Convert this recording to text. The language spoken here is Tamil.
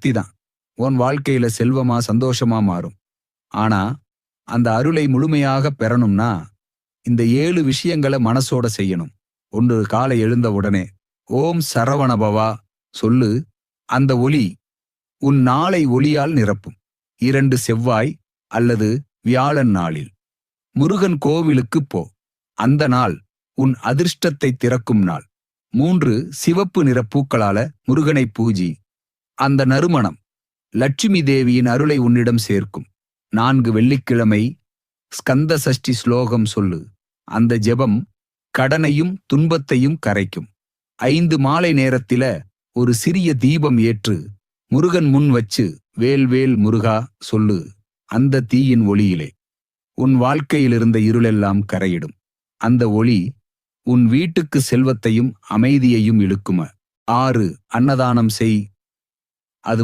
சக்தி தான் உன் வாழ்க்கையில செல்வமா சந்தோஷமா மாறும். ஆனா அந்த அருளை முழுமையாக பெறணும்னா இந்த 7 விஷயங்களை மனசோட செய்யணும். ஒன்று, காலை எழுந்த உடனே ஓம் சரவணபவா சொல்லு. அந்த ஒலி உன் நாளை ஒளியால் நிரப்பும். 2, செவ்வாய் அல்லது வியாழன் நாளில் முருகன் கோவிலுக்குப் போ. அந்த நாள் உன் அதிர்ஷ்டத்தை திறக்கும் நாள். 3, சிவப்பு நிற பூக்களால முருகனை பூஜி. அந்த நறுமணம் லட்சுமி தேவியின் அருளை உன்னிடம் சேர்க்கும். 4, வெள்ளிக்கிழமை ஸ்கந்த சஷ்டி ஸ்லோகம் சொல்லு. அந்த ஜெபம் கடனையும் துன்பத்தையும் கரைக்கும். 5, மாலை நேரத்தில ஒரு சிறிய தீபம் ஏற்று முருகன் முன் வச்சு வேல் வேல் முருகா சொல்லு. அந்த தீயின் ஒளியிலே உன் வாழ்க்கையிலிருந்த இருளெல்லாம் கரையிடும். அந்த ஒளி உன் வீட்டுக்கு செல்வத்தையும் அமைதியையும் இழுக்கும. 6, அன்னதானம் செய். அது